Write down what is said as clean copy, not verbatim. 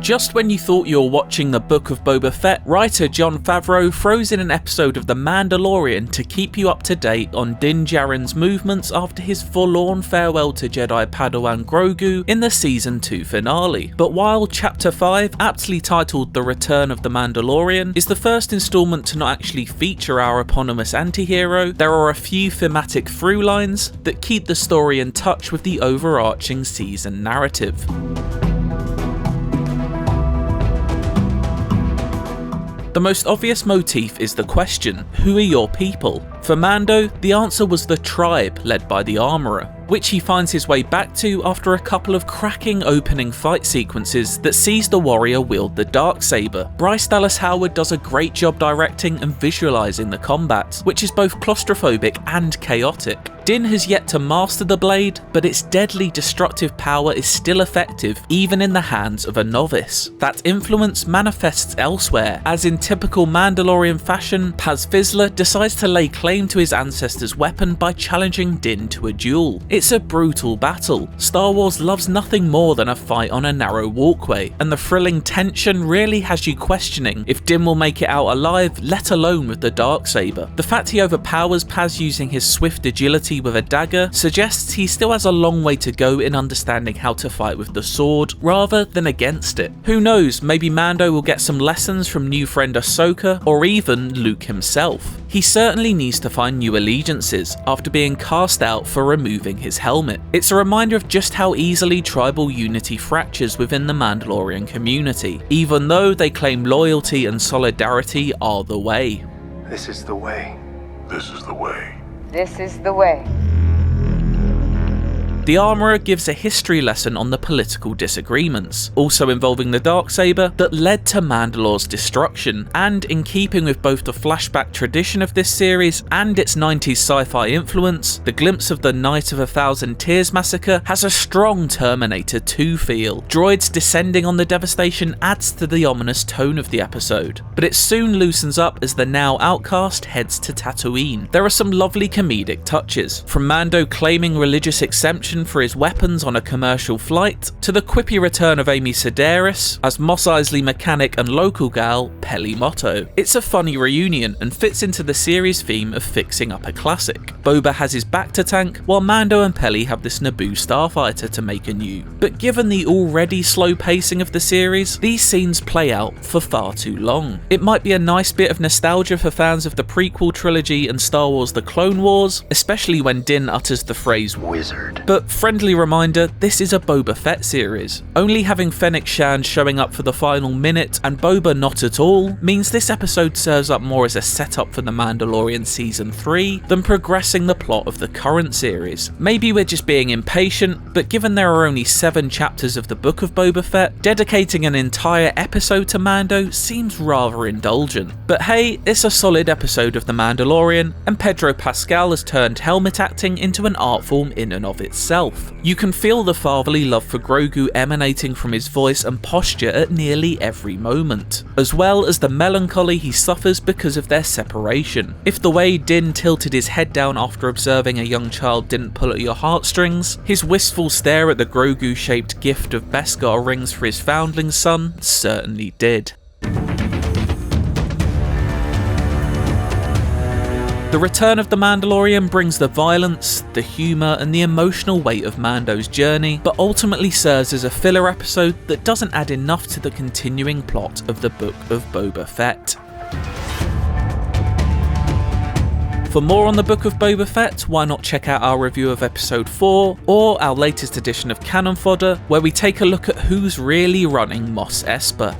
Just when you thought you were watching the Book of Boba Fett, writer Jon Favreau throws in an episode of The Mandalorian to keep you up to date on Din Djarin's movements after his forlorn farewell to Jedi Padawan Grogu in the Season 2 finale. But while Chapter 5, aptly titled The Return of the Mandalorian, is the first installment to not actually feature our eponymous anti-hero, there are a few thematic through lines that keep the story in touch with the overarching season narrative. The most obvious motif is the question, who are your people? For Mando, the answer was the tribe led by the Armourer, which he finds his way back to after a couple of cracking opening fight sequences that sees the warrior wield the Darksaber. Bryce Dallas Howard does a great job directing and visualising the combat, which is both claustrophobic and chaotic. Din has yet to master the blade, but its deadly destructive power is still effective even in the hands of a novice. That influence manifests elsewhere, as in typical Mandalorian fashion, Paz Vizsla decides to lay claim to his ancestor's weapon by challenging Din to a duel. It's a brutal battle. Star Wars loves nothing more than a fight on a narrow walkway, and the thrilling tension really has you questioning if Din will make it out alive, let alone with the Darksaber. The fact he overpowers Paz using his swift agility with a dagger suggests he still has a long way to go in understanding how to fight with the sword, rather than against it. Who knows, maybe Mando will get some lessons from new friend Ahsoka, or even Luke himself. He certainly needs to find new allegiances after being cast out for removing his helmet. It's a reminder of just how easily tribal unity fractures within the Mandalorian community, even though they claim loyalty and solidarity are the way. This is the way. This is the way. This is the way. The Armourer gives a history lesson on the political disagreements, also involving the Darksaber, that led to Mandalore's destruction, and in keeping with both the flashback tradition of this series and its 90s sci-fi influence, the glimpse of the Night of a Thousand Tears massacre has a strong Terminator 2 feel. Droids descending on the devastation adds to the ominous tone of the episode, but it soon loosens up as the now outcast heads to Tatooine. There are some lovely comedic touches, from Mando claiming religious exemption for his weapons on a commercial flight, to the quippy return of Amy Sedaris as Mos Eisley mechanic and local gal Peli Motto. It's a funny reunion and fits into the series' theme of fixing up a classic. Boba has his bacta tank, while Mando and Peli have this Naboo starfighter to make anew. But given the already slow pacing of the series, these scenes play out for far too long. It might be a nice bit of nostalgia for fans of the prequel trilogy and Star Wars The Clone Wars, especially when Din utters the phrase wizard. But friendly reminder, this is a Boba Fett series. Only having Fennec Shand showing up for the final minute and Boba not at all means this episode serves up more as a setup for The Mandalorian Season 3 than progressing the plot of the current series. Maybe we're just being impatient, but given there are only 7 chapters of the Book of Boba Fett, dedicating an entire episode to Mando seems rather indulgent. But hey, it's a solid episode of The Mandalorian, and Pedro Pascal has turned helmet acting into an art form in and of itself. You can feel the fatherly love for Grogu emanating from his voice and posture at nearly every moment, as well as the melancholy he suffers because of their separation. If the way Din tilted his head down after observing a young child didn't pull at your heartstrings, his wistful stare at the Grogu-shaped gift of Beskar rings for his foundling son certainly did. The Return of the Mandalorian brings the violence, the humour and the emotional weight of Mando's journey, but ultimately serves as a filler episode that doesn't add enough to the continuing plot of the Book of Boba Fett. For more on the Book of Boba Fett, why not check out our review of episode 4, or our latest edition of Canon Fodder, where we take a look at who's really running Mos Espa.